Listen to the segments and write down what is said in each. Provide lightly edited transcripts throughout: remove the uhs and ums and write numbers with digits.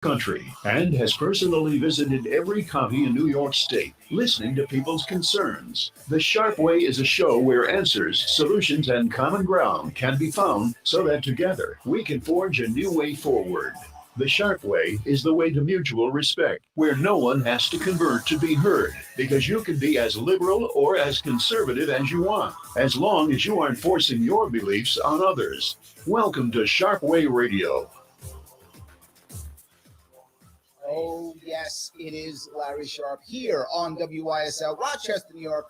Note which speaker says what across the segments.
Speaker 1: country and has personally visited every county in New York State, listening to people's concerns. The Sharp Way is a show where answers, solutions, and common ground can be found so that together we can forge a new way forward. The Sharp Way is the way to mutual respect, where no one has to convert to be heard, because you can be as liberal or as conservative as you want, as long as you aren't forcing your beliefs on others. Welcome to Sharp Way Radio.
Speaker 2: Oh, yes, it is Larry Sharpe here on WYSL, Rochester, New York.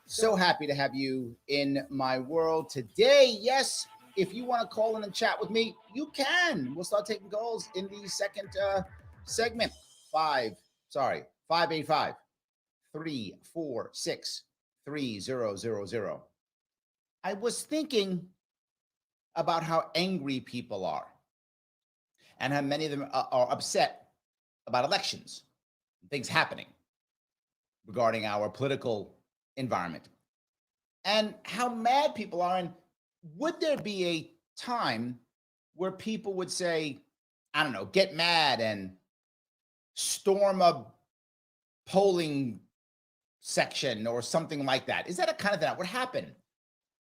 Speaker 2: So happy to have you in my world today. Yes, if you want to call in and chat with me, you can. We'll start taking calls in the second segment. 585 346 3000. I was thinking about how angry people are and how many of them are upset about elections, things happening regarding our political environment, and how mad people are. And would there be a time where people would say, I don't know, get mad and storm a polling section or something like that? Is that a kind of thing that would happen?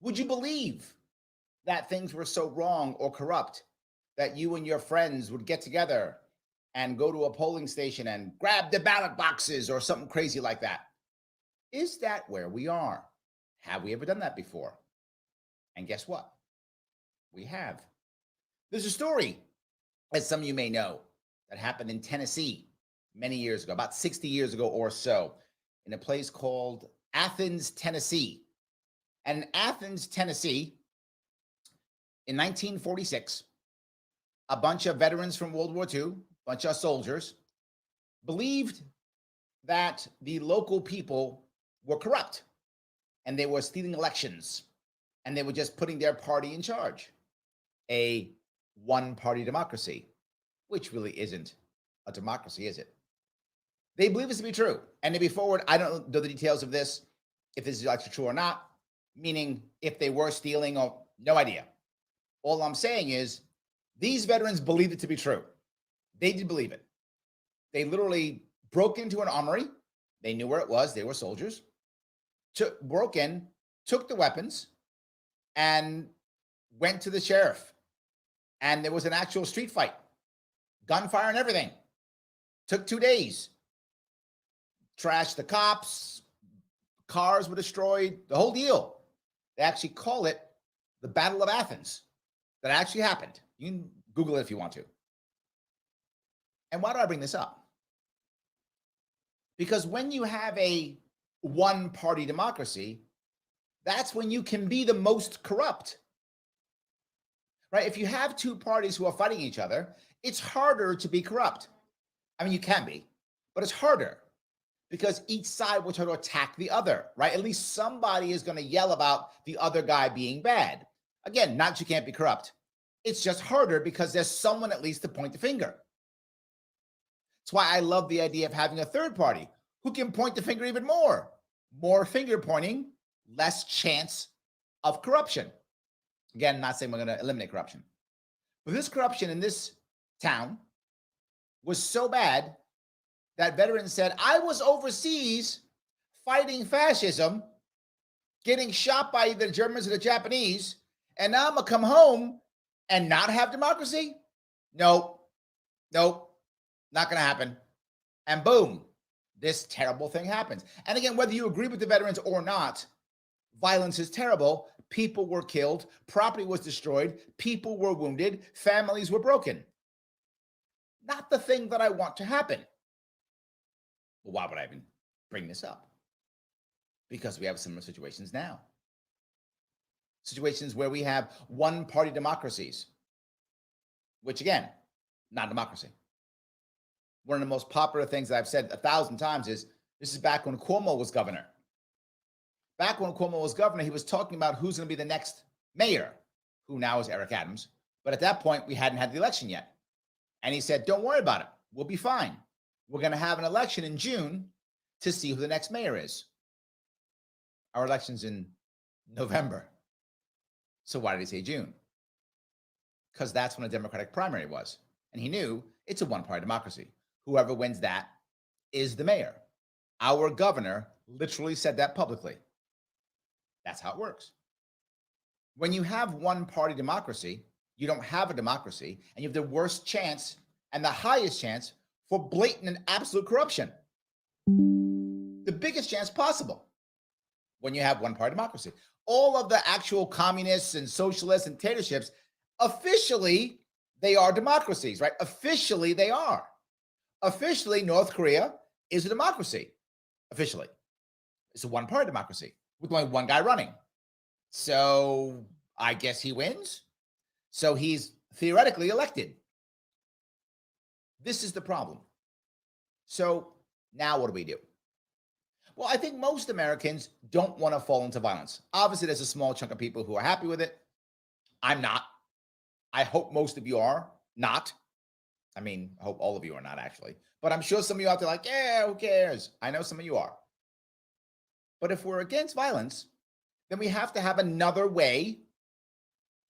Speaker 2: Would you believe that things were so wrong or corrupt that you and your friends would get together and go to a polling station and grab the ballot boxes or something crazy like that? Is that where we are? Have we ever done that before? And guess what? We have. There's a story, as some of you may know, that happened in Tennessee many years ago, about 60 years ago or so, in a place called Athens, Tennessee. And in Athens, Tennessee, in 1946, a bunch of veterans from World War II, bunch of soldiers, believed that the local people were corrupt and they were stealing elections and they were just putting their party in charge. A one-party democracy, which really isn't a democracy, is it? They believe this to be true. And to be forward, I don't know the details of this, if this is actually true or not, meaning if they were stealing or no idea. All I'm saying is these veterans believed it to be true. They did believe it. They literally broke into an armory. They knew where it was. They were soldiers. Broke in, took the weapons, and went to the sheriff. And there was an actual street fight, gunfire and everything. Took 2 days. Trashed the cops. Cars were destroyed. The whole deal. They actually call it the Battle of Athens. That actually happened. You can Google it if you want to. And why do I bring this up? Because when you have a one-party democracy, that's when you can be the most corrupt, right? If you have two parties who are fighting each other, it's harder to be corrupt. I mean, you can be, but it's harder because each side will try to attack the other, right? At least somebody is going to yell about the other guy being bad. Again, not that you can't be corrupt. It's just harder because there's someone at least to point the finger. That's why I love the idea of having a third party who can point the finger even more. More finger pointing, less chance of corruption. Again, I'm not saying we're going to eliminate corruption. But this corruption in this town was so bad that veterans said, I was overseas fighting fascism, getting shot by either the Germans or the Japanese, and now I'm going to come home and not have democracy? Nope. Not going to happen. And boom, this terrible thing happens. And again, whether you agree with the veterans or not, violence is terrible. People were killed. Property was destroyed. People were wounded. Families were broken. Not the thing that I want to happen. Well, why would I even bring this up? Because we have similar situations now. Situations where we have one-party democracies, which again, not democracy. One of the most popular things that I've said 1,000 times is, this is back when Cuomo was governor. Back when Cuomo was governor, he was talking about who's going to be the next mayor, who now is Eric Adams. But at that point, we hadn't had the election yet. And he said, don't worry about it. We'll be fine. We're going to have an election in June to see who the next mayor is. Our election's in November. So why did he say June? Because that's when a Democratic primary was. And he knew It's a one-party democracy. Whoever wins that is the mayor. Our governor literally said that publicly. That's how it works. When you have one-party democracy, you don't have a democracy, and you have the worst chance and the highest chance for blatant and absolute corruption. The biggest chance possible when you have one-party democracy. All of the actual communists and socialists and dictatorships, officially, they are democracies, right? Officially, they are. Officially, North Korea is a democracy. Officially. It's a one-party democracy with only one guy running. So I guess he wins. So he's theoretically elected. This is the problem. So now what do we do? Well, I think most Americans don't want to fall into violence. Obviously, there's a small chunk of people who are happy with it. I'm not. I hope most of you are not. I mean, I hope all of you are not, actually. But I'm sure some of you out there are like, yeah, who cares? I know some of you are. But if we're against violence, then we have to have another way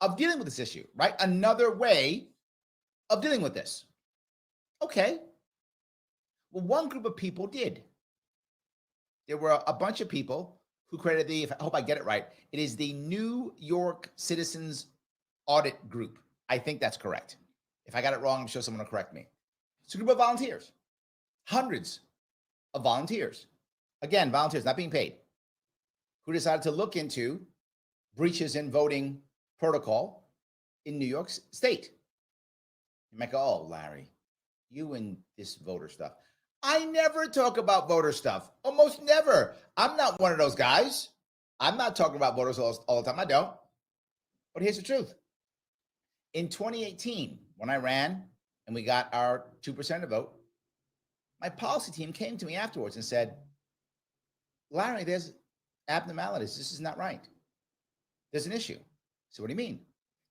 Speaker 2: of dealing with this issue, right? Another way of dealing with this. Okay. Well, one group of people did. There were a bunch of people who created I hope I get it right. It is the New York Citizens Audit Group. I think that's correct. If I got it wrong, I'm sure someone will correct me. It's a group of volunteers, hundreds of volunteers. Again, volunteers not being paid, who decided to look into breaches in voting protocol in New York State. You might go, oh, Larry, you and this voter stuff. I never talk about voter stuff, almost never. I'm not one of those guys. I'm not talking about voters all the time. I don't. But here's the truth. In 2018, when I ran and we got our 2% of vote, my policy team came to me afterwards and said, Larry, there's abnormalities. This is not right. There's an issue. So what do you mean?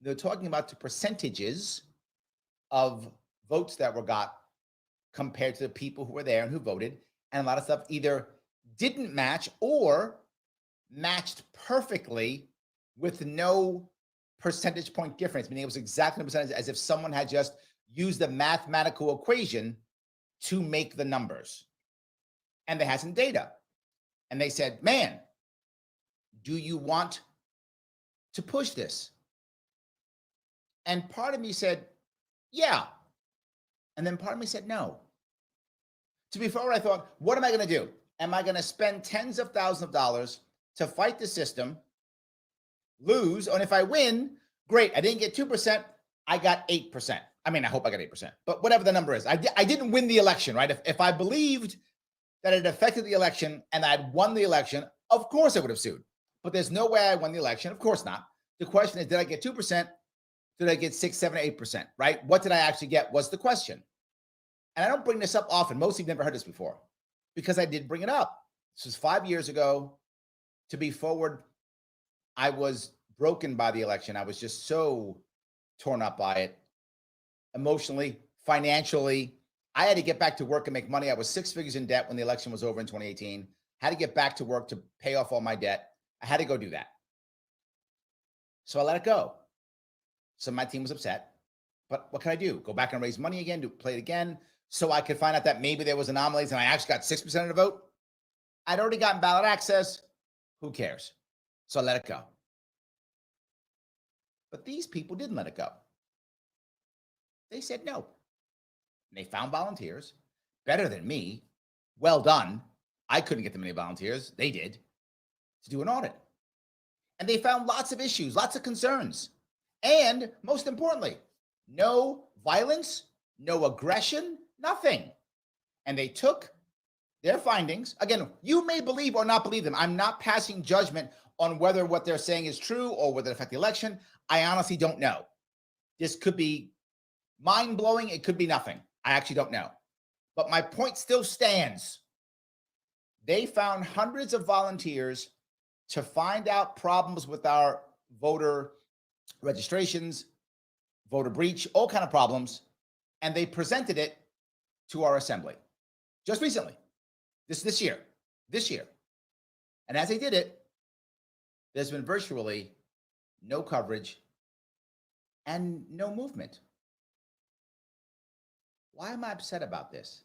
Speaker 2: They're talking about the percentages of votes that were got compared to the people who were there and who voted. And a lot of stuff either didn't match or matched perfectly with no percentage point difference, meaning it was exactly the percentage as if someone had just used a mathematical equation to make the numbers. And they had some data. And they said, man, do you want to push this? And part of me said, yeah. And then part of me said, no. To be fair, I thought, what am I going to do? Am I going to spend tens of thousands of dollars to fight the system, lose, and if I win, great. I didn't get 2%. I got 8%. I mean, I hope I got 8%, but whatever the number is, I didn't win the election, right? If I believed that it affected the election and I'd won the election, of course I would have sued. But there's no way I won the election. Of course not. The question is, did I get 2%? Did I get 6, 7, 8%, right? What did I actually get was the question. And I don't bring this up often. Most of you have never heard this before because I did bring it up. This was 5 years ago. To be forward, I was broken by the election. I was just so torn up by it, emotionally, financially. I had to get back to work and make money. I was 6 figures in debt when the election was over in 2018. Had to get back to work to pay off all my debt. I had to go do that. So I let it go. So my team was upset. But what can I do? Go back and raise money again, play it again, so I could find out that maybe there was anomalies and I actually got 6% of the vote? I'd already gotten ballot access. Who cares? So I let it go. But these people didn't let it go. They said no. And they found volunteers, better than me. Well done. I couldn't get them any volunteers. They did, to do an audit. And they found lots of issues, lots of concerns. And most importantly, no violence, no aggression, nothing. And they took their findings. Again, you may believe or not believe them. I'm not passing judgment on whether what they're saying is true or whether it affect the election. I honestly don't know. This could be mind-blowing. It could be nothing. I actually don't know. But my point still stands. They found hundreds of volunteers to find out problems with our voter registrations, voter breach, all kind of problems, and they presented it to our assembly just recently, this year. And as they did it, there's been virtually no coverage and no movement. Why am I upset about this?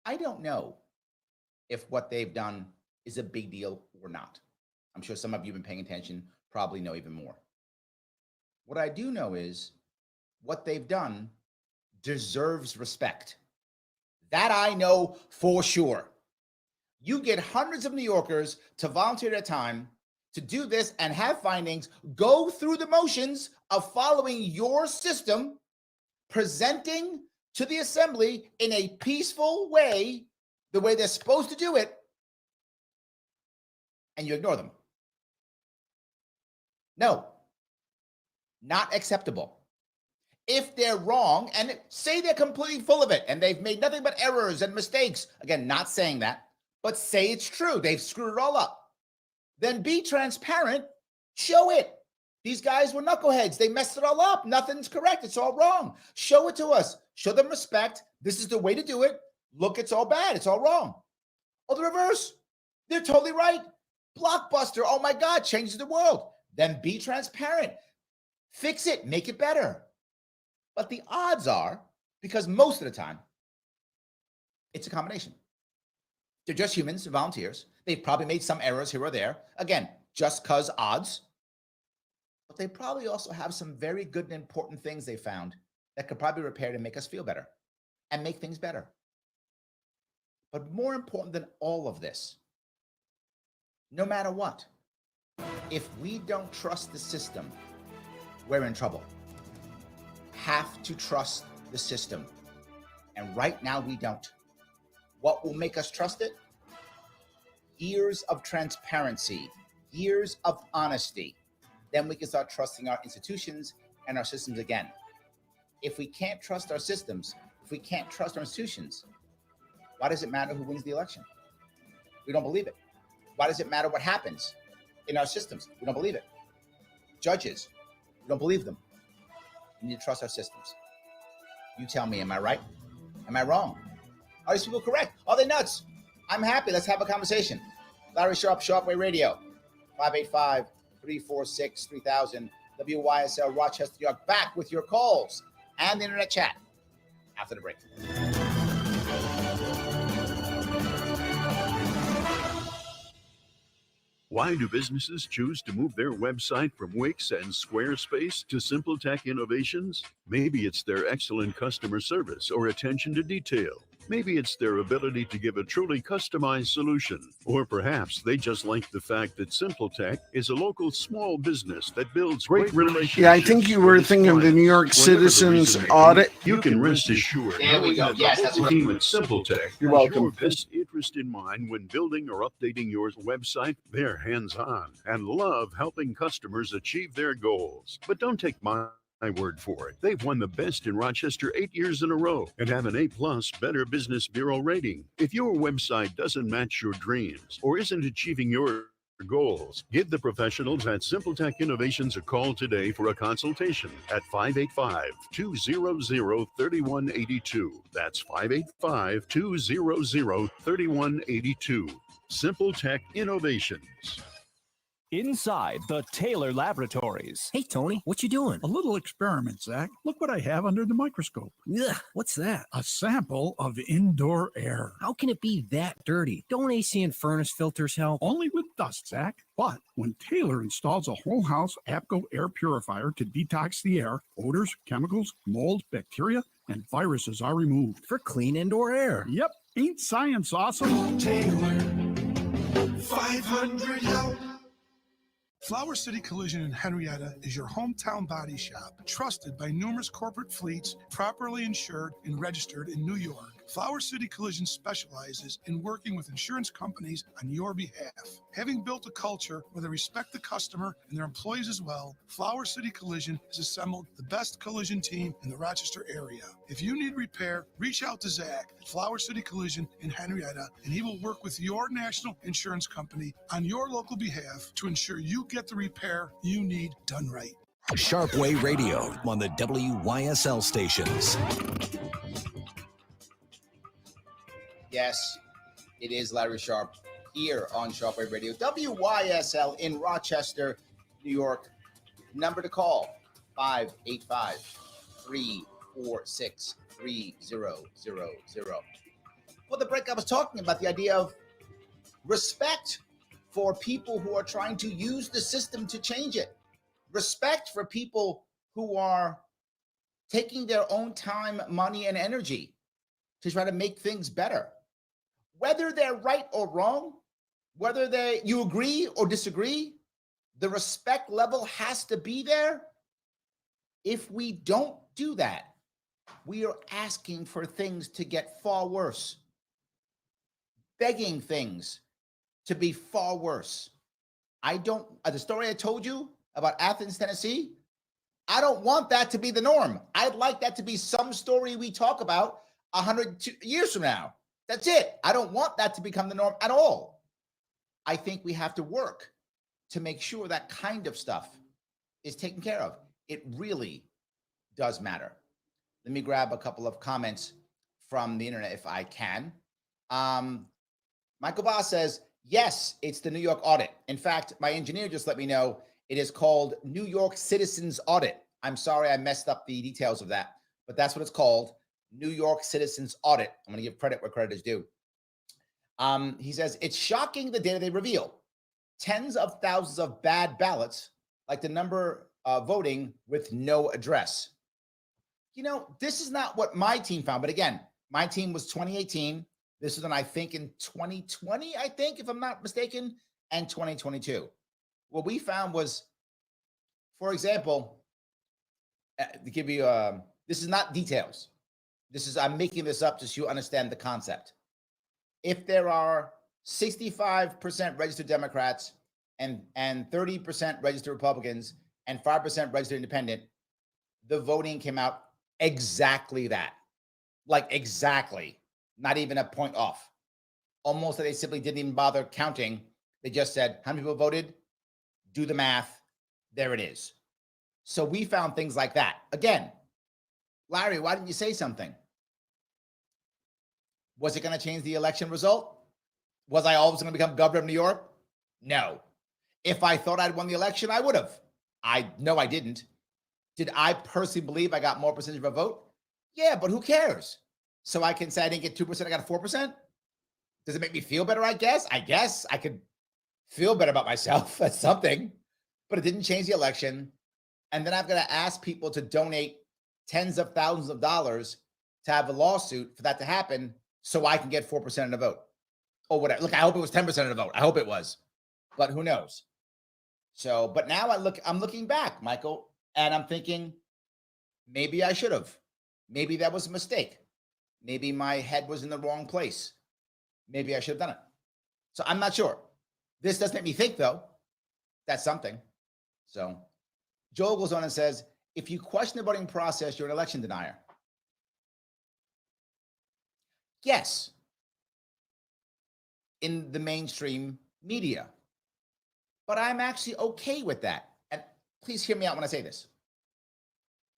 Speaker 2: I don't know if what they've done is a big deal or not. I'm sure some of you have been paying attention, probably know even more. What I do know is what they've done deserves respect. That I know for sure. You get hundreds of New Yorkers to volunteer their time to do this and have findings, go through the motions of following your system, presenting to the assembly in a peaceful way, the way they're supposed to do it, and you ignore them. No, not acceptable. If they're wrong, and say they're completely full of it, and they've made nothing but errors and mistakes, again, not saying that, but say it's true, they've screwed it all up, then be transparent, show it. These guys were knuckleheads. They messed it all up. Nothing's correct. It's all wrong. Show it to us. Show them respect. This is the way to do it. Look, it's all bad. It's all wrong. Or the reverse. They're totally right. Blockbuster. Oh my God, changes the world. Then be transparent. Fix it. Make it better. But the odds are, because most of the time, it's a combination. They're just humans, volunteers. They've probably made some errors here or there. Again, just because odds. But they probably also have some very good and important things they found that could probably be repaired and make us feel better and make things better. But more important than all of this, no matter what, if we don't trust the system, we're in trouble. Have to trust the system. And right now we don't. What will make us trust it? Years of transparency, years of honesty. Then we can start trusting our institutions and our systems again. If we can't trust our systems, if we can't trust our institutions, why does it matter who wins the election? We don't believe it. Why does it matter what happens in our systems? We don't believe it. Judges, we don't believe them. We need to trust our systems. You tell me, am I right? Am I wrong? Are these people correct? Are they nuts? I'm happy. Let's have a conversation. Larry Sharpe, Sharpe Way Radio, 585-346-3000, WYSL, Rochester, New York. Back with your calls and the internet chat after the break.
Speaker 1: Why do businesses choose to move their website from Wix and Squarespace to SimpleTech Innovations? Maybe it's their excellent customer service or attention to detail. Maybe it's their ability to give a truly customized solution. Or perhaps they just like the fact that SimpleTech is a local small business that builds great relationships.
Speaker 3: Yeah, I think you were thinking of the New York Citizens audit.
Speaker 1: You can rest assured.
Speaker 2: There we go. Yes, that's
Speaker 1: the
Speaker 2: right.
Speaker 1: team at SimpleTech.
Speaker 3: You're welcome.
Speaker 1: Your best interest in mind when building or updating your website. They're hands-on and love helping customers achieve their goals. But don't take my word for it. They've won the best in Rochester 8 years in a row and have an A+ Better Business Bureau rating. If your website doesn't match your dreams or isn't achieving your goals, give the professionals at SimpleTech Innovations a call today for a consultation at 585-200-3182. That's 585-200-3182. SimpleTech Innovations.
Speaker 4: Inside the Taylor Laboratories.
Speaker 5: Hey, Tony, what you doing?
Speaker 6: A little experiment, Zach. Look what I have under the microscope.
Speaker 5: Ugh, what's that?
Speaker 6: A sample of indoor air.
Speaker 5: How can it be that dirty? Don't AC and furnace filters help?
Speaker 6: Only with dust, Zach. But when Taylor installs a whole house APCO air purifier to detox the air, odors, chemicals, mold, bacteria, and viruses are removed.
Speaker 5: For clean indoor air.
Speaker 6: Yep. Ain't science awesome?
Speaker 7: Taylor, 500 help. Flower City Collision in Henrietta is your hometown body shop, trusted by numerous corporate fleets, properly insured and registered in New York. Flower City Collision specializes in working with insurance companies on your behalf. Having built a culture where they respect the customer and their employees as well, Flower City Collision has assembled the best collision team in the Rochester area. If you need repair, reach out to Zach at Flower City Collision in Henrietta, and he will work with your national insurance company on your local behalf to ensure you get the repair you need done right.
Speaker 8: Sharpe Way Radio on the WYSL stations.
Speaker 2: Yes, it is Larry Sharpe here on Sharpe Way Radio, WYSL in Rochester, New York. Number to call, 585-346-3000. 3000. For the break, I was talking about the idea of respect for people who are trying to use the system to change it. Respect for people who are taking their own time, money, and energy to try to make things better. Whether they're right or wrong, whether you agree or disagree, the respect level has to be there. If we don't do that, we are asking for things to get far worse, begging things to be far worse. The story I told you about Athens, Tennessee, I don't want that to be the norm. I'd like that to be some story we talk about 100 years from now. That's it. I don't want that to become the norm at all. I think we have to work to make sure that kind of stuff is taken care of. It really does matter. Let me grab a couple of comments from the internet if I can. Michael Boss says, yes, it's the New York audit. In fact, my engineer just let me know it is called New York Citizens Audit. I'm sorry I messed up the details of that, but that's what it's called, New York Citizens Audit. I'm going to give credit where credit is due. He says, it's shocking the data they reveal. Tens of thousands of bad ballots, like the number voting with no address. You know, this is not what my team found, but again, my team was 2018. This was, I think, in 2020, I think, if I'm not mistaken, and 2022. What we found was, for example, to give you, this is not details. I'm making this up just so you understand the concept. If there are 65% registered Democrats and 30% registered Republicans and 5% registered independent, the voting came out exactly that. Like exactly. Not even a point off. Almost like they simply didn't even bother counting. They just said, how many people voted? Do the math. There it is. So we found things like that. Again, Larry, why didn't you say something? Was it going to change the election result? Was I always going to become governor of New York? No. If I thought I'd won the election, I would have. No, I didn't. Did I personally believe I got more percentage of a vote? Yeah, but who cares? So I can say I didn't get 2%, I got 4%. Does it make me feel better? I guess I could feel better about myself. That's something, but it didn't change the election. And then I've got to ask people to donate tens of thousands of dollars to have a lawsuit for that to happen so I can get 4% of the vote or whatever. Look, I hope it was 10% of the vote. I hope it was, but who knows? So, but now I'm looking back, Michael, and I'm thinking maybe I should have. Maybe that was a mistake. Maybe my head was in the wrong place. Maybe I should have done it. So I'm not sure. This does make me think, though. That's something. So Joel goes on and says, if you question the voting process, you're an election denier. Yes. In the mainstream media. But I'm actually okay with that. And please hear me out when I say this.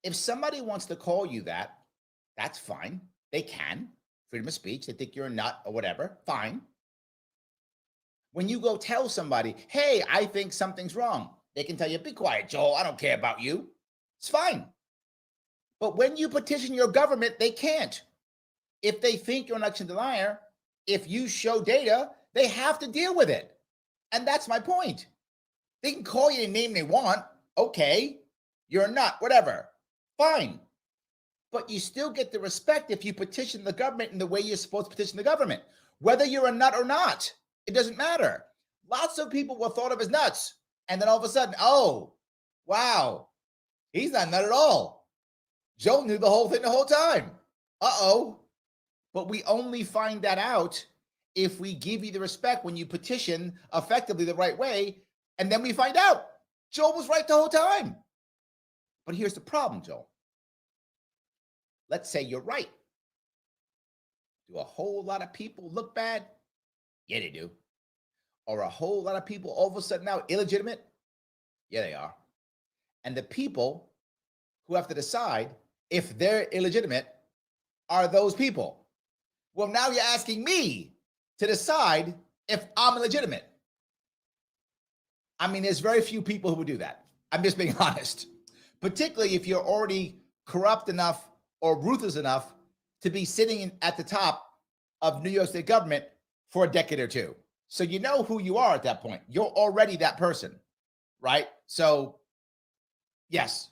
Speaker 2: If somebody wants to call you that, that's fine. They can. Freedom of speech. They think you're a nut or whatever. Fine. When you go tell somebody, hey, I think something's wrong, they can tell you, be quiet, Joel. I don't care about you. It's fine. But when you petition your government, they can't. If they think you're an election denier, if you show data, they have to deal with it. And that's my point. They can call you a name they want. Okay. You're a nut, whatever. Fine. But you still get the respect if you petition the government in the way you're supposed to petition the government. Whether you're a nut or not, it doesn't matter. Lots of people were thought of as nuts. And then all of a sudden, oh, wow, he's not a nut at all. Joe knew the whole thing the whole time. Uh-oh. But we only find that out if we give you the respect when you petition effectively the right way. And then we find out Joel was right the whole time. But here's the problem, Joel. Let's say you're right. Do a whole lot of people look bad? Yeah, they do. Or a whole lot of people all of a sudden now illegitimate? Yeah, they are. And the people who have to decide if they're illegitimate are those people. Well, now you're asking me to decide if I'm illegitimate. I mean, there's very few people who would do that. I'm just being honest. Particularly if you're already corrupt enough or ruthless enough to be sitting at the top of New York State government for a decade or two. So you know who you are at that point. You're already that person, right? So, yes.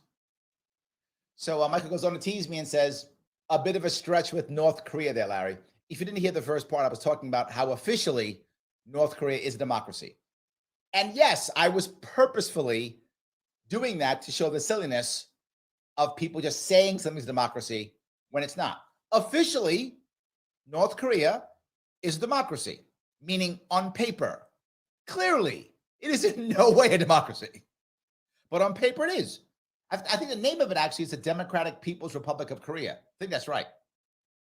Speaker 2: So Michael goes on to tease me and says, a bit of a stretch with North Korea there, Larry. If you didn't hear the first part, I was talking about how officially North Korea is a democracy. And yes, I was purposefully doing that to show the silliness of people just saying something's a democracy when it's not. Officially, North Korea is a democracy, meaning on paper. Clearly, it is in no way a democracy. But on paper, it is. I think the name of it actually is the Democratic People's Republic of Korea. I think that's right.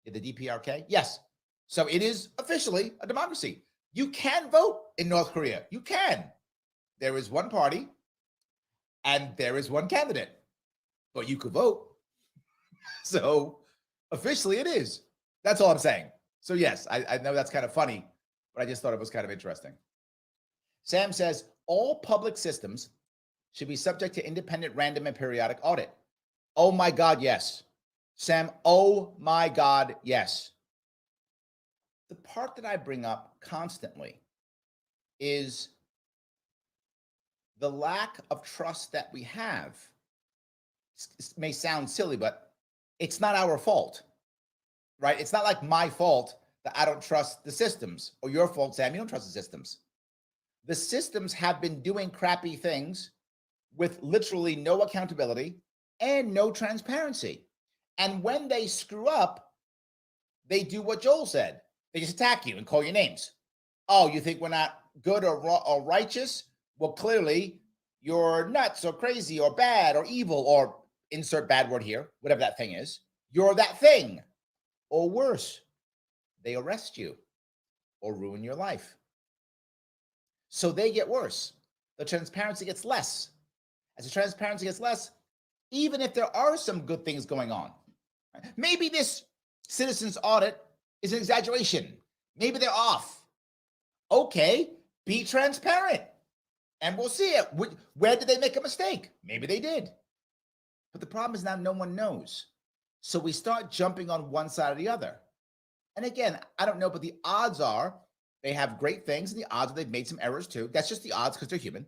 Speaker 2: The DPRK? Yes. So it is officially a democracy. You can vote in North Korea. You can. There is one party and there is one candidate, but you could vote. So officially it is. That's all I'm saying. So yes, I know that's kind of funny, but I just thought it was kind of interesting. Sam says, all public systems should be subject to independent, random, and periodic audit. Oh my God, yes. Sam, oh my God, yes. The part that I bring up constantly is the lack of trust that we have. It may sound silly, but it's not our fault, right? It's not like my fault that I don't trust the systems, or your fault, Sam, you don't trust the systems. The systems have been doing crappy things with literally no accountability and no transparency. And when they screw up, they do what Joel said. They just attack you and call you names. Oh, you think we're not good or righteous? Well, clearly you're nuts or crazy or bad or evil, or insert bad word here, whatever that thing is. You're that thing. Or worse, they arrest you or ruin your life. So they get worse. The transparency gets less. As the transparency gets less, even if there are some good things going on, maybe this citizens audit is an exaggeration. Maybe they're off. Okay, be transparent and we'll see it. Where did they make a mistake? Maybe they did. But the problem is now no one knows. So we start jumping on one side or the other. And again, I don't know, but the odds are they have great things, and the odds are they've made some errors too. That's just the odds because they're human.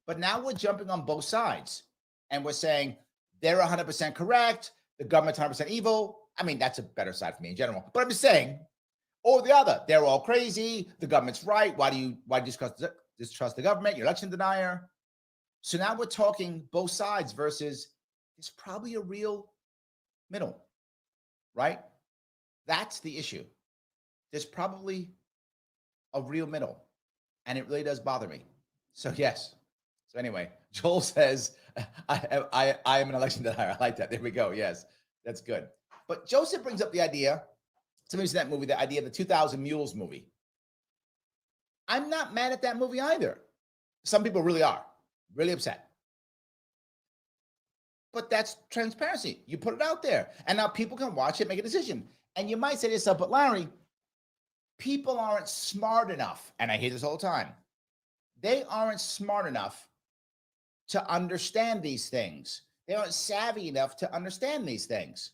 Speaker 2: But now we're jumping on both sides and we're saying they're 100% correct, the government's 100% evil. I mean, that's a better side for me in general. But I'm just saying, or the other, they're all crazy, the government's right. Why do you distrust the government? You're election denier. So now we're talking both sides versus there's probably a real middle, right? That's the issue. There's probably a real middle, and it really does bother me. So yes. So anyway, Joel says, I am an election denier. I like that. There we go. Yes, that's good. But Joseph brings up the idea, somebody's seen that movie, the idea of the 2000 Mules movie. I'm not mad at that movie either. Some people really are, really upset. But that's transparency. You put it out there, and now people can watch it, make a decision. And you might say to yourself, but Larry, people aren't smart enough, and I hear this all the time. They aren't smart enough to understand these things. They aren't savvy enough to understand these things.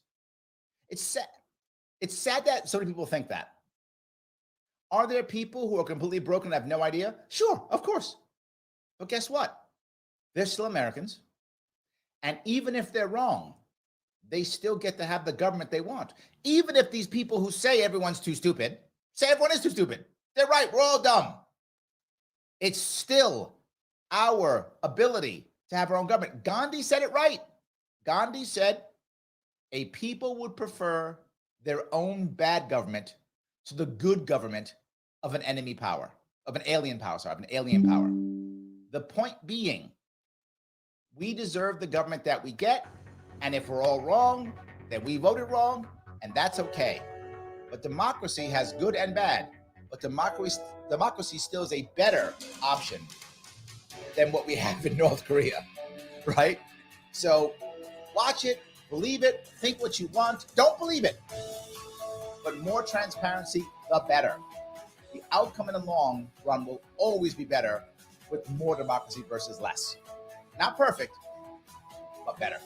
Speaker 2: It's sad that so many people think that. Are there people who are completely broken and have no idea? Sure, of course. But guess what? They're still Americans. And even if they're wrong, they still get to have the government they want. Even if these people who say everyone's too stupid, say everyone is too stupid. They're right, we're all dumb. It's still our ability to have our own government. Gandhi said it right. Gandhi said a people would prefer their own bad government to the good government of an enemy power, of an alien power, of an alien power. The point being, we deserve the government that we get, and if we're all wrong, then we voted wrong, and that's okay. But democracy has good and bad, but democracy still is a better option than what we have in North Korea, right? So watch it, believe it, think what you want, don't believe it. But more transparency, the better. The outcome in the long run will always be better with more democracy versus less. Not perfect, but better.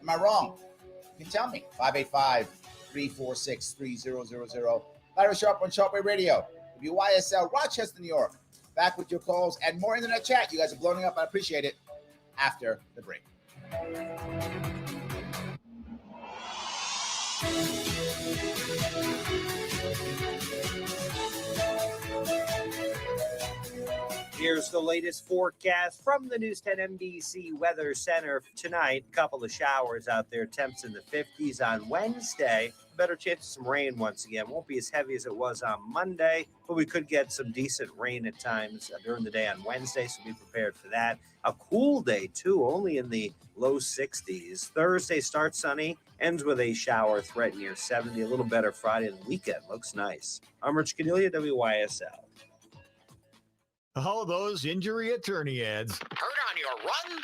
Speaker 2: Am I wrong? You can tell me. 888-346-3000. Larry Sharpe on Sharpe Radio, WYSL, Rochester, New York. Back with your calls and more internet chat. You guys are blowing up. I appreciate it. After the break.
Speaker 9: Here's the latest forecast from the News 10 NBC Weather Center tonight. A couple of showers out there, temps in the 50s on Wednesday. Better chance of some rain once again. Won't be as heavy as it was on Monday, but we could get some decent rain at times during the day on Wednesday, so be prepared for that. A cool day, too, only in the low 60s. Thursday starts sunny, ends with a shower threat near 70. A little better Friday and weekend. Looks nice. I'm Rich Cornelia, WYSL.
Speaker 10: All those injury attorney ads.
Speaker 8: Hurt on your run?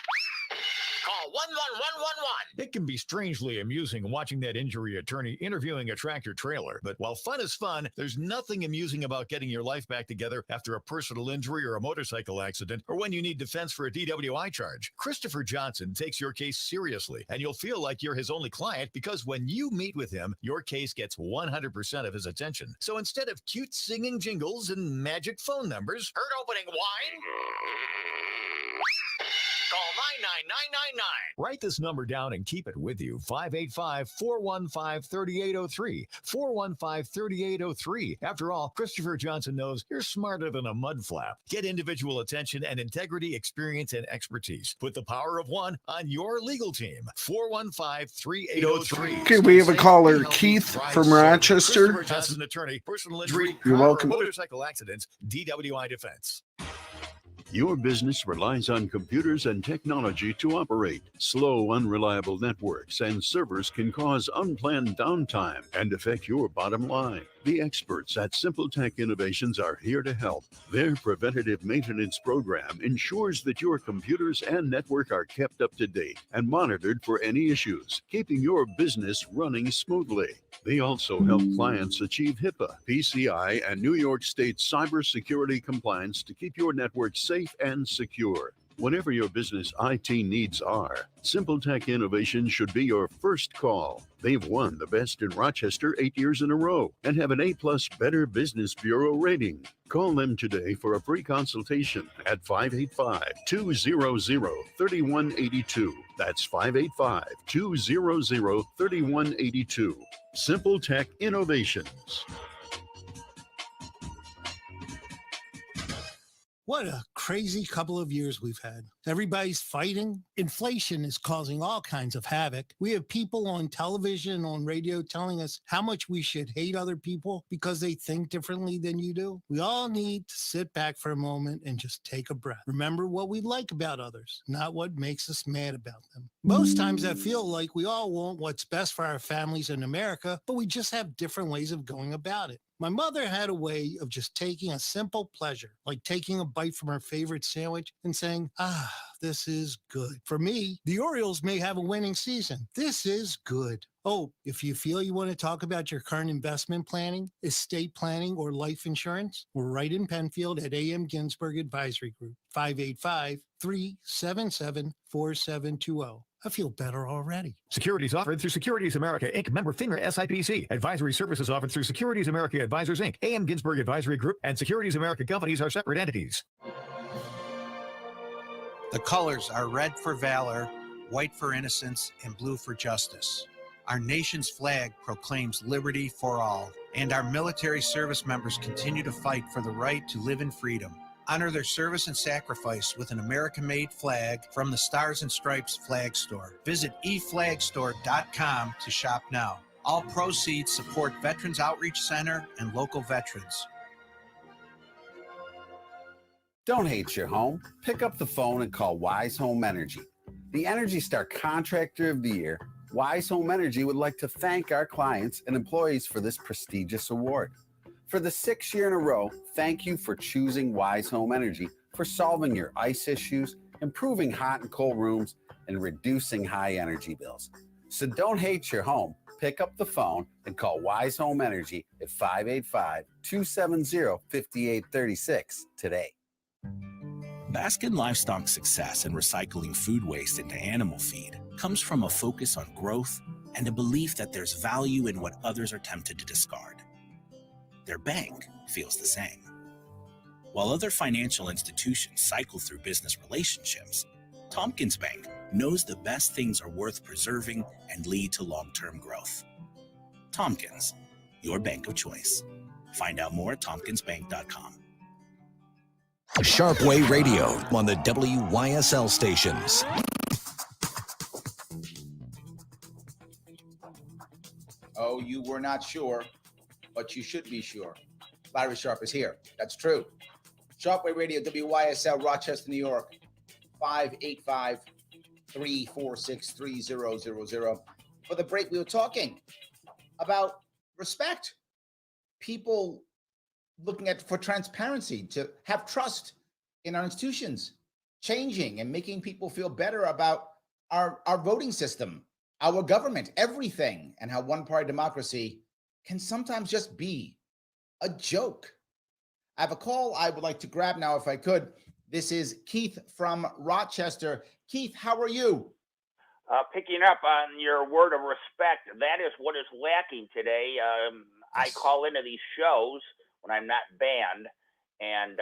Speaker 8: Call 11111.
Speaker 10: It can be strangely amusing watching that injury attorney interviewing a tractor trailer. But while fun is fun, there's nothing amusing about getting your life back together after a personal injury or a motorcycle accident, or when you need defense for a DWI charge. Christopher Johnson takes your case seriously, and you'll feel like you're his only client because when you meet with him, your case gets 100% of his attention. So instead of cute singing jingles and magic phone numbers,
Speaker 8: Hurt opening wine? Call 99999.
Speaker 10: write this number down and keep it with you. 585-415-3803. 415-3803. After all, Christopher Johnson knows you're smarter than a mud flap. Get individual attention and integrity, experience, and expertise. Put the power of one on your legal team. 415-3803.
Speaker 3: Okay, we have a caller, Keith from Rochester.
Speaker 10: Christopher Johnson, attorney, personal injury,
Speaker 3: You're welcome.
Speaker 10: motorcycle accidents, DWI defense.
Speaker 1: Your business relies on computers and technology to operate. Slow, unreliable networks and servers can cause unplanned downtime and affect your bottom line. The experts at Simple Tech Innovations are here to help. Their preventative maintenance program ensures that your computers and network are kept up to date and monitored for any issues, keeping your business running smoothly. They also help clients achieve HIPAA, PCI, and New York State cybersecurity compliance to keep your network safe and secure. Whatever your business IT needs are, Simple Tech Innovations should be your first call. They've won the Best in Rochester 8 years in a row and have an A+ Better Business Bureau rating. Call them today for a free consultation at 585-200-3182. That's 585-200-3182. Simple Tech Innovations.
Speaker 11: What a crazy couple of years we've had. Everybody's fighting. Inflation is causing all kinds of havoc. We have people on television and on radio telling us how much we should hate other people because they think differently than you do. We all need to sit back for a moment and just take a breath. Remember what we like about others, not what makes us mad about them. Most times I feel like we all want what's best for our families in America, but we just have different ways of going about it. My mother had a way of just taking a simple pleasure, like taking a bite from her favorite sandwich and saying, this is good. For me, the Orioles may have a winning season. This is good. Oh, if you feel you want to talk about your current investment planning, estate planning, or life insurance, we're right in Penfield at A.M. Ginsberg Advisory Group, 585-377-4720. I feel better already.
Speaker 10: Securities offered through Securities America, Inc., member FINRA SIPC. Advisory services offered through Securities America Advisors, Inc., A.M. Ginsberg Advisory Group, and Securities America Companies are separate entities.
Speaker 12: The colors are red for valor, white for innocence, and blue for justice. Our nation's flag proclaims liberty for all, and our military service members continue to fight for the right to live in freedom. Honor their service and sacrifice with an American-made flag from the Stars and Stripes Flag Store. Visit eflagstore.com to shop now. All proceeds support Veterans Outreach Center and local veterans.
Speaker 13: Don't hate your home. Pick up the phone and call Wise Home Energy. The Energy Star Contractor of the Year, Wise Home Energy would like to thank our clients and employees for this prestigious award. For the 6th year in a row, thank you for choosing Wise Home Energy for solving your ice issues, improving hot and cold rooms, and reducing high energy bills. So don't hate your home. Pick up the phone and call Wise Home Energy at 585-270-5836 today.
Speaker 14: Baskin Livestock's success in recycling food waste into animal feed comes from a focus on growth, and a belief that there's value in what others are tempted to discard. Their bank feels the same. While other financial institutions cycle through business relationships, Tompkins Bank knows the best things are worth preserving and lead to long-term growth. Tompkins, your bank of choice. Find out more at tompkinsbank.com.
Speaker 8: Sharpe Way Radio on the WYSL stations.
Speaker 2: Oh, you were not sure, but you should be sure. Larry Sharpe is here. That's true. Sharpe Way Radio, WYSL, Rochester, New York, 585-346-3000. For the break, we were talking about respect. People looking for transparency, to have trust in our institutions, changing and making people feel better about our voting system, our government, everything, and how one-party democracy can sometimes just be a joke. I have a call I would like to grab now if I could. This is Keith from Rochester. Keith, how are you?
Speaker 15: Picking up on your word of respect, that is what is lacking today. I call into these shows when I'm not banned, and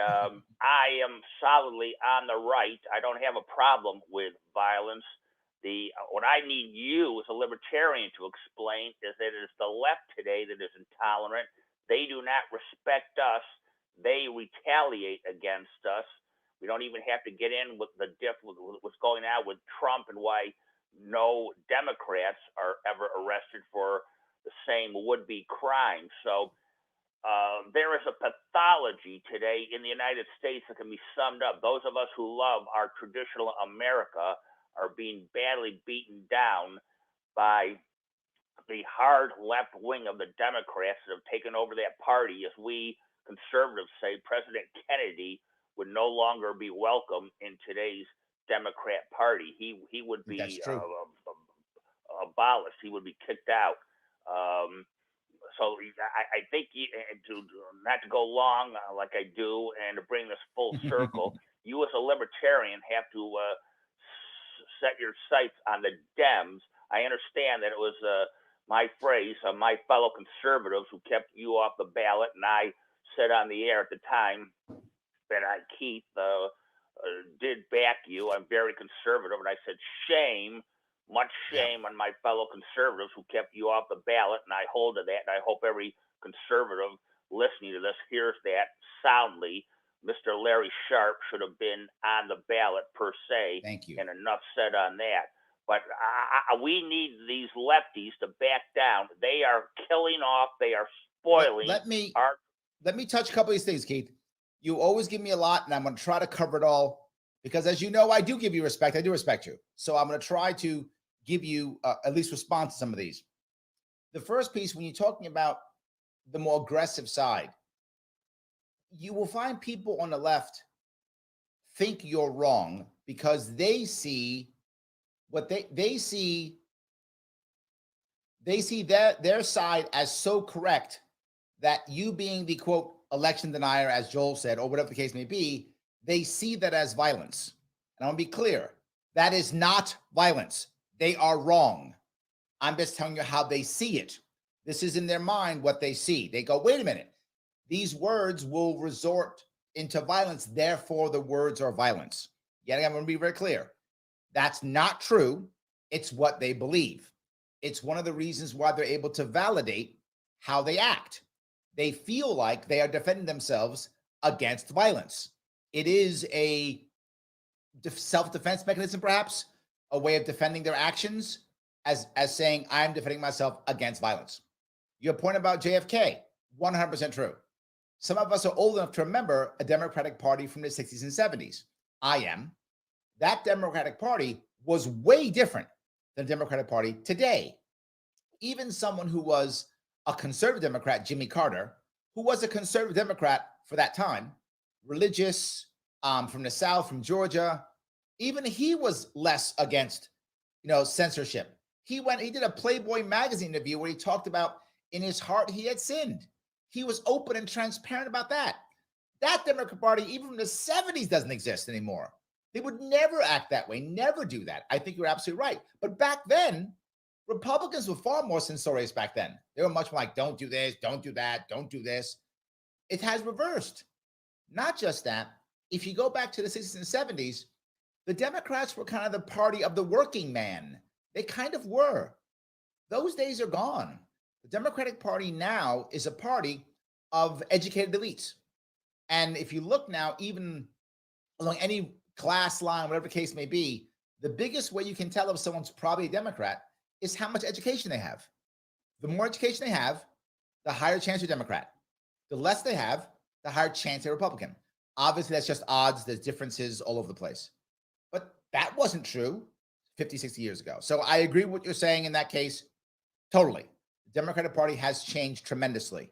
Speaker 15: I am solidly on the right. I don't have a problem with violence. What I need you as a libertarian to explain is that it is the left today that is intolerant. They do not respect us. They retaliate against us. We don't even have to get in with what's going on with Trump and why no Democrats are ever arrested for the same would-be crime. So there is a pathology today in the United States that can be summed up. Those of us who love our traditional America are being badly beaten down by the hard left wing of the Democrats that have taken over that party. As we conservatives say, President Kennedy would no longer be welcome in today's Democrat Party. He would be abolished. He would be kicked out. So I think not to go long like I do, and to bring this full circle, you as a libertarian have to set your sights on the Dems. I understand that it was my phrase, my fellow conservatives who kept you off the ballot, and I said on the air at the time that Keith did back you. I'm very conservative, and I said shame. Much shame on my fellow conservatives who kept you off the ballot, and I hold to that, and I hope every conservative listening to this hears that soundly. Mr. Larry Sharpe should have been on the ballot per se.
Speaker 2: Thank you.
Speaker 15: And enough said on that. But we need these lefties to back down. They are killing off. They are spoiling.
Speaker 2: Let me touch a couple of these things, Keith. You always give me a lot, and I'm going to try to cover it all because, as you know, I do give you respect. I do respect you. So I'm going to try to give you at least response to some of these. The first piece, when you're talking about the more aggressive side, you will find people on the left think you're wrong because they see what they see their side as so correct that you being the quote election denier, as Joel said, or whatever the case may be, they see that as violence. And I want to be clear, that is not violence. They are wrong. I'm just telling you how they see it. This is in their mind what they see. They go, wait a minute. These words will resort into violence. Therefore, the words are violence. Yet I'm going to be very clear. That's not true. It's what they believe. It's one of the reasons why they're able to validate how they act. They feel like they are defending themselves against violence. It is a self-defense mechanism, perhaps, a way of defending their actions as saying, I'm defending myself against violence. Your point about JFK, 100% true. Some of us are old enough to remember a Democratic Party from the 60s and 70s. I am. That Democratic Party was way different than the Democratic Party today. Even someone who was a conservative Democrat, Jimmy Carter, who was a conservative Democrat for that time, religious, from the South, from Georgia, even he was less against, censorship. He did a Playboy magazine interview where he talked about in his heart he had sinned. He was open and transparent about that. That Democratic Party, even from the 70s, doesn't exist anymore. They would never act that way, never do that. I think you're absolutely right. But back then, Republicans were far more censorious back then. They were much more like, don't do this, don't do that, don't do this. It has reversed. Not just that, if you go back to the 60s and 70s, the Democrats were kind of the party of the working man. They kind of were. Those days are gone. The Democratic Party now is a party of educated elites. And if you look now, even along any class line, whatever the case may be, the biggest way you can tell if someone's probably a Democrat is how much education they have. The more education they have, the higher chance they're Democrat. The less they have, the higher chance they're Republican. Obviously, that's just odds. There's differences all over the place. But that wasn't true 50, 60 years ago. So I agree with what you're saying in that case. Totally. The Democratic Party has changed tremendously.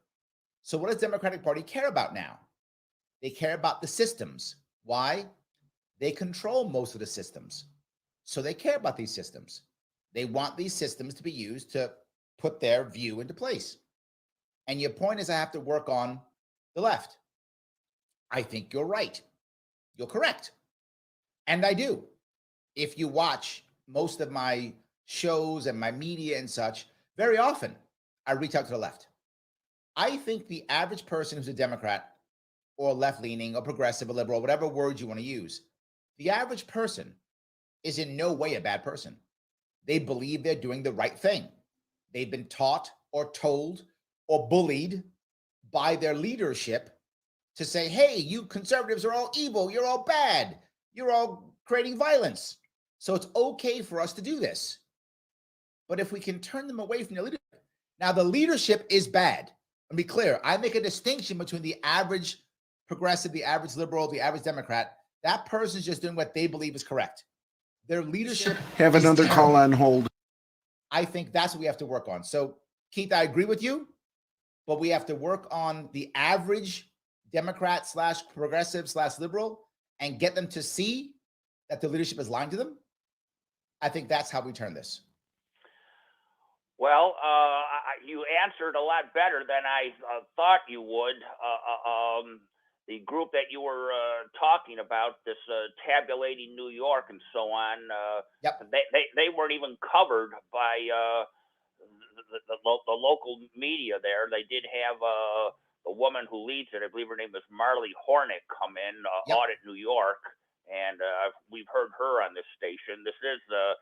Speaker 2: So what does the Democratic Party care about now? They care about the systems. Why? They control most of the systems. So they care about these systems. They want these systems to be used to put their view into place. And your point is I have to work on the left. I think you're right. You're correct. And I do. If you watch most of my shows and my media and such, very often I reach out to the left. I think the average person who's a Democrat or left-leaning or progressive or liberal, whatever word you want to use, the average person is in no way a bad person. They believe they're doing the right thing. They've been taught or told or bullied by their leadership to say, hey, you conservatives are all evil, you're all bad, you're all creating violence. So it's okay for us to do this. But if we can turn them away from the leadership, now the leadership is bad. Let me be clear. I make a distinction between the average progressive, the average liberal, the average Democrat. That person's just doing what they believe is correct. Their leadership
Speaker 3: Have another call on hold.
Speaker 2: I think that's what we have to work on. So, Keith, I agree with you, but we have to work on the average Democrat / progressive / liberal and get them to see that the leadership is lying to them. I think that's how we turn this.
Speaker 15: Well, you answered a lot better than I thought you would. The group that you were talking about, this tabulating New York and so on, they weren't even covered by the local media there. They did have a woman who leads it. I believe her name is Marley Hornick come in, Audit New York. And we've heard her on this station. This is the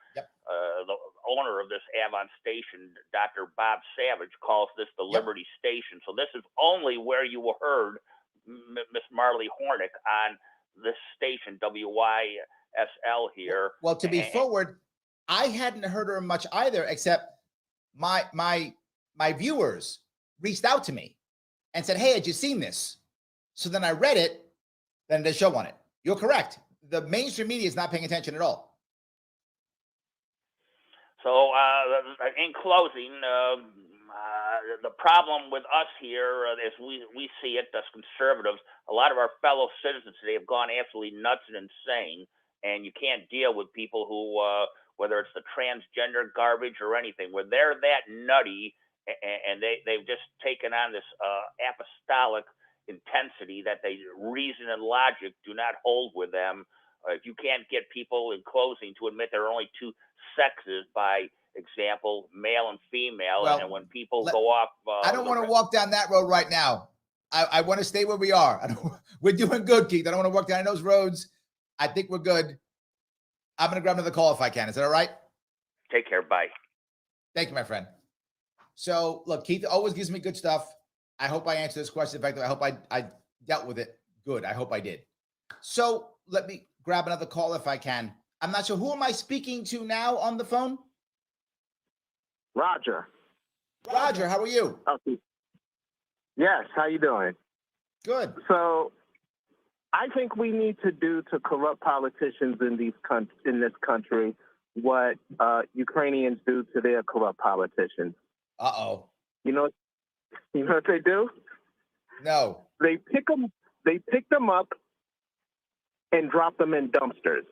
Speaker 15: owner of this Avon station, Dr. Bob Savage, calls this the Liberty Station. So this is only where you heard Miss Marley Hornick on this station, WYSL here.
Speaker 2: Well, to be forward, I hadn't heard her much either, except my viewers reached out to me and said, hey, had you seen this? So then I read it, then they show on it. You're correct. The mainstream media is not paying attention at all.
Speaker 15: So, in closing, the problem with us here is we see it as conservatives. A lot of our fellow citizens today have gone absolutely nuts and insane, and you can't deal with people who, whether it's the transgender garbage or anything, where they're that nutty and they've just taken on this apostolic intensity that they reason and logic do not hold with them. If you can't get people in closing to admit there are only two sexes, by example, male and female,
Speaker 2: Well,
Speaker 15: and when people go off,
Speaker 2: I don't want to walk down that road right now. I want to stay where we are. We're doing good, Keith. I don't want to walk down those roads. I think we're good. I'm going to grab another call if I can. Is that all right?
Speaker 15: Take care. Bye.
Speaker 2: Thank you, my friend. So, look, Keith always gives me good stuff. I hope I answered this question. In fact, I hope I dealt with it good. I hope I did. So let me grab another call if I can. I'm not sure. Who am I speaking to now on the phone?
Speaker 16: Roger.
Speaker 2: Roger, how are you?
Speaker 16: Okay. Yes, how you doing?
Speaker 2: Good.
Speaker 16: So I think we need to do to corrupt politicians in this country what Ukrainians do to their corrupt politicians.
Speaker 2: Uh-oh.
Speaker 16: You know what they do?
Speaker 2: No.
Speaker 16: They pick them up and drop them in dumpsters.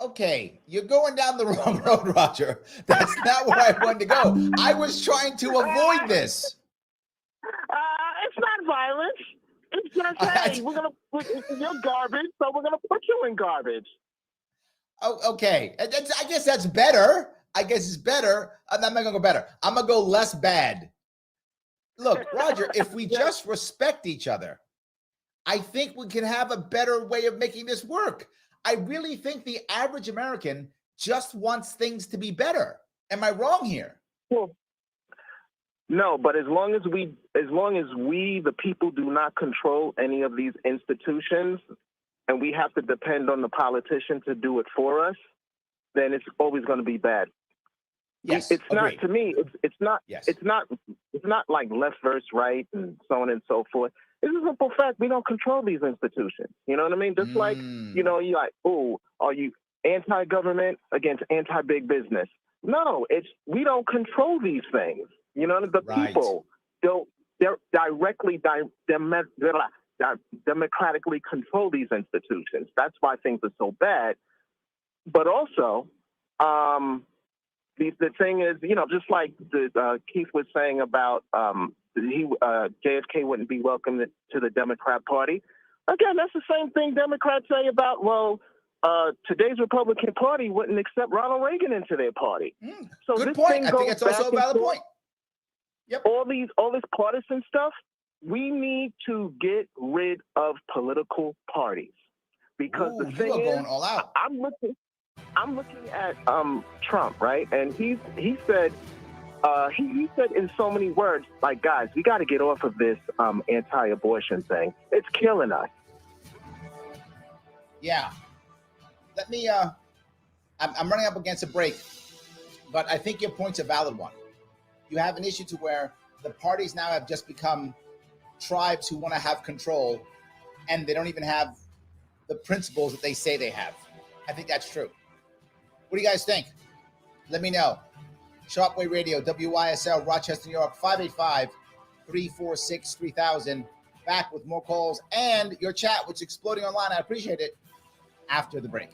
Speaker 2: Okay, you're going down the wrong road, Roger. That's not where I wanted to go. I was trying to avoid this.
Speaker 16: It's not violence. It's just, hey, you're garbage, so we're going to put you in garbage.
Speaker 2: Oh, okay. I guess that's better. I guess it's better. I'm not going to go better. I'm going to go less bad. Look, Roger, if we just respect each other, I think we can have a better way of making this work. I really think the average American just wants things to be better. Am I wrong here?
Speaker 16: Well, no, but as long as we, the people, do not control any of these institutions, and we have to depend on the politician to do it for us, then it's always going to be bad.
Speaker 2: Yes,
Speaker 16: it's
Speaker 2: agreed.
Speaker 16: not, to me. It's not.
Speaker 2: Yes.
Speaker 16: It's not like left versus right and so on and so forth. It's a simple fact. We don't control these institutions. You know what I mean? Just like, you know, you're like, oh, are you anti-government against anti-big business? No, we don't control these things. You know, the people don't directly democratically control these institutions. That's why things are so bad. But also, the thing is, you know, just like Keith was saying about JFK wouldn't be welcome to the Democrat Party. Again, that's the same thing Democrats say about, today's Republican Party wouldn't accept Ronald Reagan into their party. So
Speaker 2: Good
Speaker 16: this
Speaker 2: point.
Speaker 16: thing
Speaker 2: I think
Speaker 16: goes
Speaker 2: it's also
Speaker 16: back
Speaker 2: a valid
Speaker 16: and forth.
Speaker 2: point. Yep.
Speaker 16: All this partisan stuff, we need to get rid of political parties. Because the thing
Speaker 2: you are
Speaker 16: is,
Speaker 2: going all out.
Speaker 16: I'm looking at Trump, right? And he said he said in so many words, like, guys, we got to get off of this anti-abortion thing. It's killing us.
Speaker 2: Yeah. Let me, I'm running up against a break, but I think your point's a valid one. You have an issue to where the parties now have just become tribes who want to have control, and they don't even have the principles that they say they have. I think that's true. What do you guys think? Let me know. Sharpe Radio, WYSL, Rochester, New York, 585-346-3000. Back with more calls and your chat, which is exploding online. I appreciate it. After the break.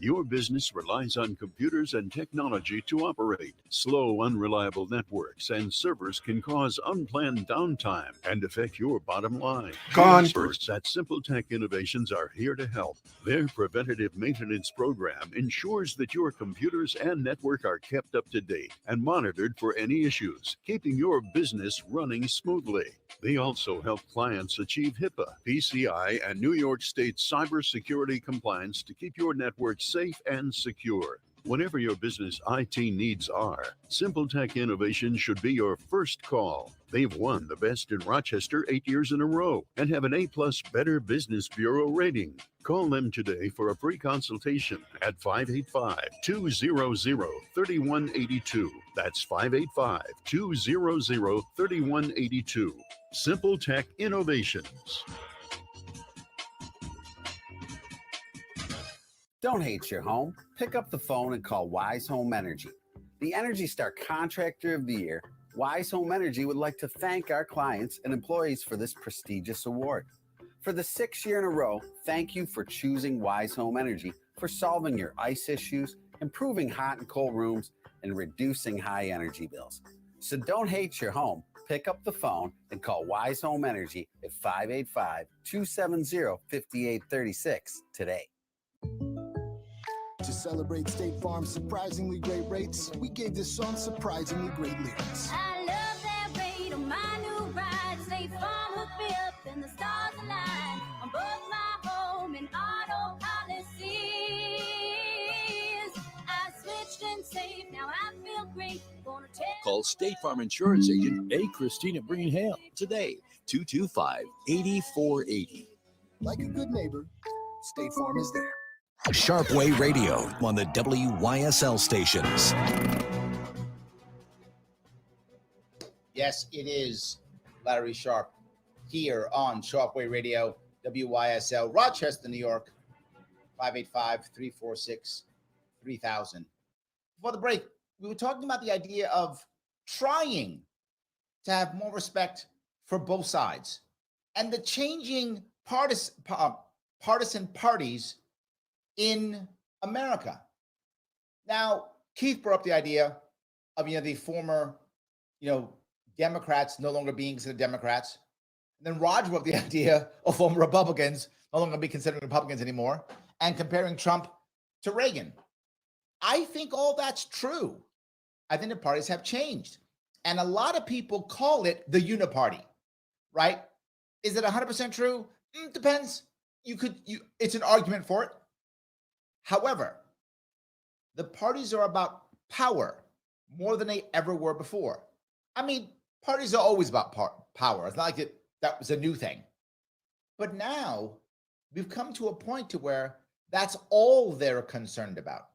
Speaker 1: Your business relies on computers and technology to operate. Slow, unreliable networks and servers can cause unplanned downtime and affect your bottom line.
Speaker 3: Gone.
Speaker 1: The experts at Simple Tech Innovations are here to help. Their preventative maintenance program ensures that your computers and network are kept up to date and monitored for any issues, keeping your business running smoothly. They also help clients achieve HIPAA, PCI, and New York State cybersecurity compliance to keep your network safe and secure. Whatever your business IT needs are, Simple Tech Innovation should be your first call. They've won the Best in Rochester 8 years in a row and have an A+ Better Business Bureau rating. Call them today for a free consultation at 585-200-3182. That's 585-200-3182. Simple Tech Innovations.
Speaker 13: Don't hate your home. Pick up the phone and call Wise Home Energy. The Energy Star Contractor of the Year, Wise Home Energy would like to thank our clients and employees for this prestigious award. For the 6th year in a row, thank you for choosing Wise Home Energy for solving your ice issues, improving hot and cold rooms, and reducing high energy bills. So don't hate your home. Pick up the phone and call Wise Home Energy at 585-270-5836 today.
Speaker 17: To celebrate State Farm's surprisingly great rates, we gave this song surprisingly great lyrics.
Speaker 18: I love that rate on my new ride. State Farm hooked me up and the stars align on both my home and auto policies. I switched and saved, now I feel great. Gonna tell
Speaker 19: Call State Farm Insurance Agent A. Christina Greenhale today, 225-8480.
Speaker 17: Like a good neighbor, State Farm is there.
Speaker 8: Sharpe Radio on the WYSL stations.
Speaker 2: Yes, it is Larry Sharpe here on Sharpe Radio, WYSL, Rochester, New York, 585-346-3000. Before the break, we were talking about the idea of trying to have more respect for both sides and the changing partisan parties in America. Now, Keith brought up the idea of, the former, Democrats no longer being considered Democrats. And then Roger brought up the idea of former Republicans no longer be considered Republicans anymore. and comparing Trump to Reagan. I think all that's true. I think the parties have changed. And a lot of people call it the uniparty, right? Is it 100% true? Depends. It's an argument for it. However, the parties are about power more than they ever were before. I mean, parties are always about power. It's not like that was a new thing. But now we've come to a point to where that's all they're concerned about.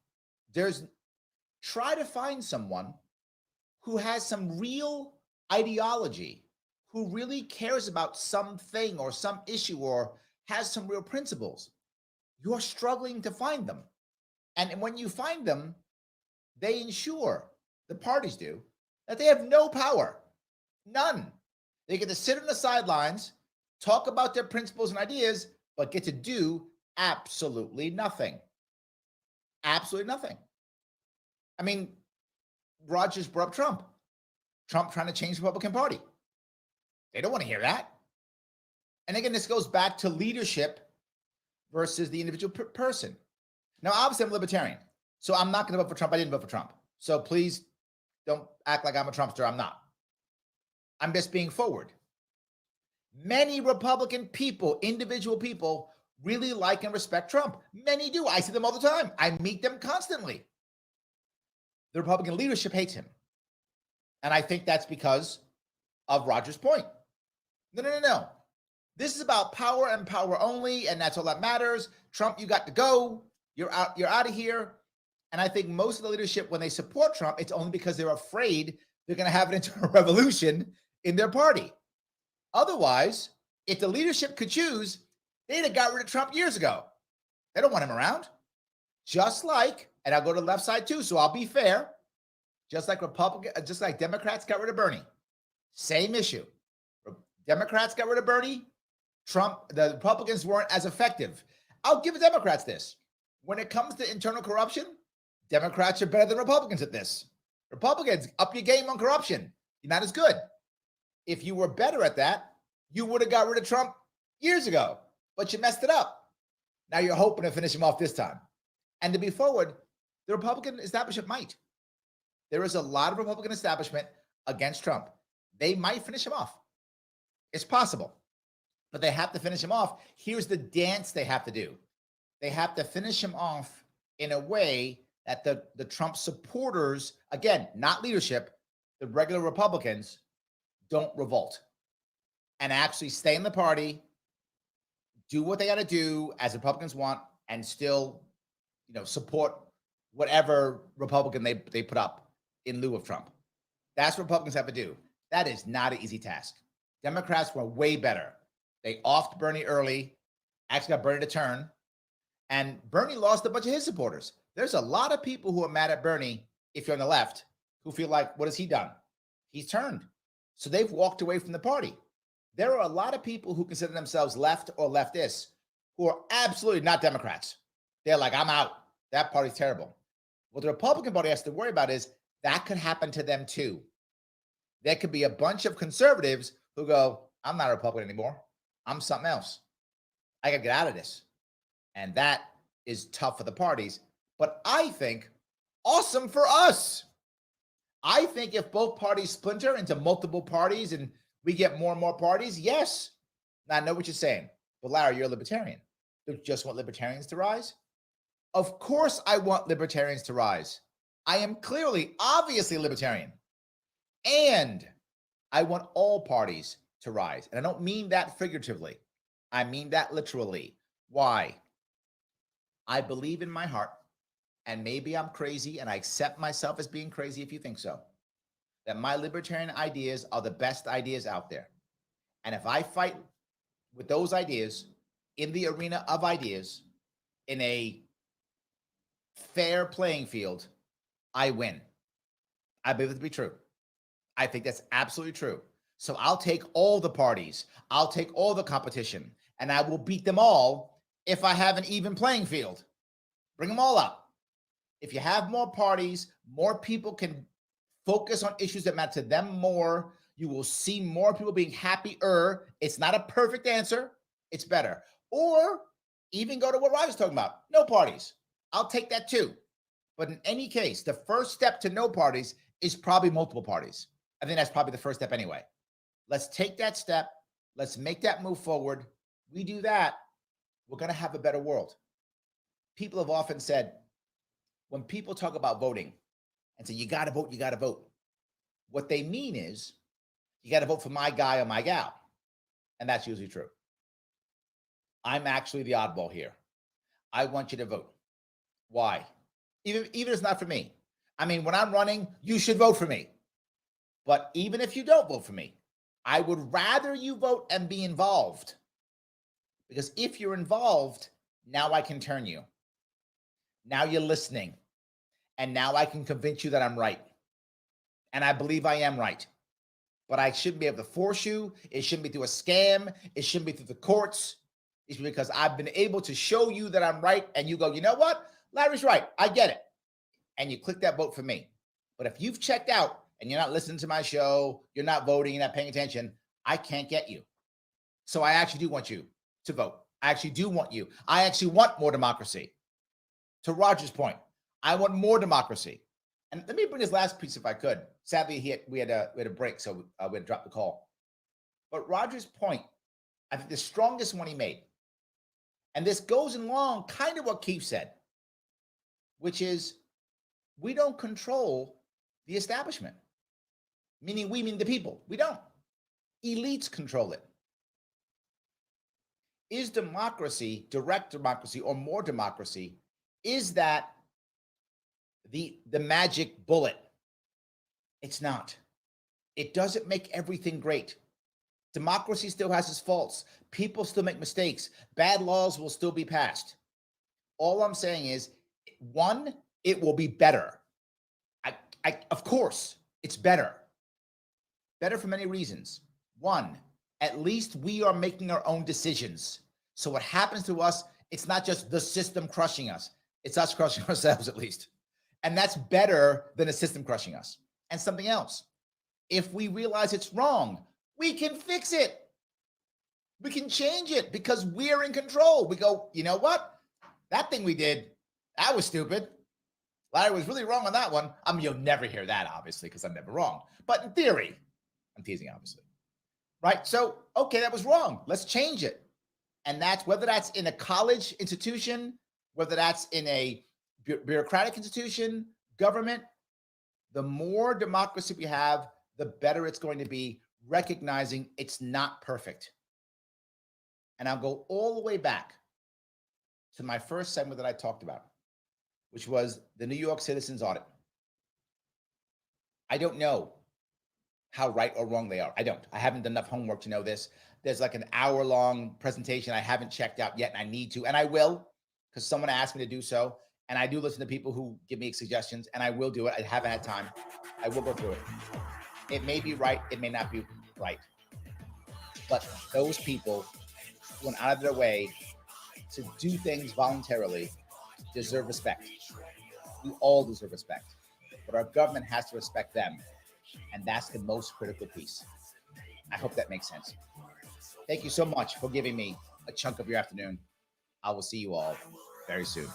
Speaker 2: Try to find someone who has some real ideology, who really cares about something or some issue or has some real principles. You're struggling to find them. And when you find them, they ensure, the parties do, that they have no power. None. They get to sit on the sidelines, talk about their principles and ideas, but get to do absolutely nothing. Absolutely nothing. I mean, Rogers brought up Trump. Trump trying to change the Republican Party. They don't want to hear that. And again, this goes back to leadership versus the individual person. Now, obviously, I'm a libertarian, so I'm not going to vote for Trump. I didn't vote for Trump. So please don't act like I'm a Trumpster. I'm not. I'm just being forward. Many Republican people, individual people, really like and respect Trump. Many do. I see them all the time. I meet them constantly. The Republican leadership hates him. And I think that's because of Rogers' point. No. This is about power and power only, and that's all that matters. Trump, you got to go. You're out of here. And I think most of the leadership, when they support Trump, it's only because they're afraid they're going to have an internal revolution in their party. Otherwise, if the leadership could choose, they'd have got rid of Trump years ago. They don't want him around. Just like, and I'll go to the left side too, so I'll be fair, just like Democrats got rid of Bernie. Same issue. Democrats got rid of Bernie. The Republicans weren't as effective. I'll give the Democrats this. When it comes to internal corruption, Democrats are better than Republicans at this. Republicans, up your game on corruption. You're not as good. If you were better at that, you would have got rid of Trump years ago, but you messed it up. Now you're hoping to finish him off this time. And to be forward, the Republican establishment might. There is a lot of Republican establishment against Trump. They might finish him off. It's possible, but they have to finish him off. Here's the dance they have to do. They have to finish him off in a way that the Trump supporters, again, not leadership, the regular Republicans, don't revolt and actually stay in the party, do what they got to do as Republicans want, and still, support whatever Republican they put up in lieu of Trump. That's what Republicans have to do. That is not an easy task. Democrats were way better. They offed Bernie early, actually got Bernie to turn, and Bernie lost a bunch of his supporters. There's a lot of people who are mad at Bernie, if you're on the left, who feel like, what has he done? He's turned. So they've walked away from the party. There are a lot of people who consider themselves left or leftists who are absolutely not Democrats. They're like, I'm out. That party's terrible. What the Republican Party has to worry about is that could happen to them too. There could be a bunch of conservatives who go, I'm not a Republican anymore. I'm something else. I got to get out of this. And that is tough for the parties. But I think awesome for us. I think if both parties splinter into multiple parties and we get more and more parties, yes. Now, I know what you're saying. But Larry, you're a libertarian. Do you just want libertarians to rise? Of course I want libertarians to rise. I am obviously libertarian. And I want all parties to rise. And I don't mean that figuratively. I mean that literally. Why? I believe in my heart, and maybe I'm crazy, and I accept myself as being crazy if you think so, that my libertarian ideas are the best ideas out there. And if I fight with those ideas in the arena of ideas in a fair playing field, I win. I believe it to be true. I think that's absolutely true. So I'll take all the parties. I'll take all the competition, and I will beat them all if I have an even playing field. Bring them all up. If you have more parties, more people can focus on issues that matter to them more. You will see more people being happier. It's not a perfect answer. It's better. Or Even go to what Roger's talking about. No parties. I'll take that too. But in any case, the first step to no parties is probably multiple parties. I think that's probably the first step anyway. Let's take that step. Let's make that move forward. We do that, we're going to have a better world. People have often said, when people talk about voting and say, you got to vote, you got to vote. What they mean is, you got to vote for my guy or my gal. And that's usually true. I'm actually the oddball here. I want you to vote. Why? Even if it's not for me. I mean, when I'm running, you should vote for me. But even if you don't vote for me, I would rather you vote and be involved. Because if you're involved, now I can turn you. Now you're listening. And now I can convince you that I'm right. And I believe I am right. But I shouldn't be able to force you. It shouldn't be through a scam. It shouldn't be through the courts. It's because I've been able to show you that I'm right. And you go, you know what? Larry's right. I get it. And you click that vote for me. But if you've checked out and you're not listening to my show, you're not voting, you're not paying attention, I can't get you. So I actually do want you to vote. I actually do want you. I actually want more democracy. To Roger's point, I want more democracy. And let me bring this last piece if I could. Sadly, we had a break, so we had to drop the call. But Roger's point, I think the strongest one he made, and this goes along kind of what Keith said, which is we don't control the establishment. Meaning we mean the people. We don't. Elites control it. Is democracy, direct democracy, or more democracy, is that the magic bullet? It's not. It doesn't make everything great. Democracy still has its faults. People still make mistakes. Bad laws will still be passed. All I'm saying is, one, it will be better. Of course, it's better. Better for many reasons. One, at least we are making our own decisions. So what happens to us, it's not just the system crushing us. It's us crushing ourselves at least. And that's better than a system crushing us. And something else, if we realize it's wrong, we can fix it. We can change it because we're in control. We go, you know what? That thing we did, that was stupid. Larry was really wrong on that one. I mean, you'll never hear that, obviously, because I'm never wrong. But in theory, I'm teasing, obviously. Right? So, okay, that was wrong. Let's change it. And that's whether that's in a college institution, whether that's in a bureaucratic institution, government, the more democracy we have, the better it's going to be, recognizing it's not perfect. And I'll go all the way back to my first segment that I talked about, which was the New York Citizens Audit. I don't know how right or wrong they are. I don't. I haven't done enough homework to know this. There's like an hour-long presentation I haven't checked out yet, and I need to, and I will, because someone asked me to do so. And I do listen to people who give me suggestions, and I will do it. I haven't had time. I will go through it. It may be right. It may not be right. But those people who went out of their way to do things voluntarily deserve respect. We all deserve respect. But our government has to respect them. And that's the most critical piece. I hope that makes sense. Thank you so much for giving me a chunk of your afternoon. I will see you all very soon.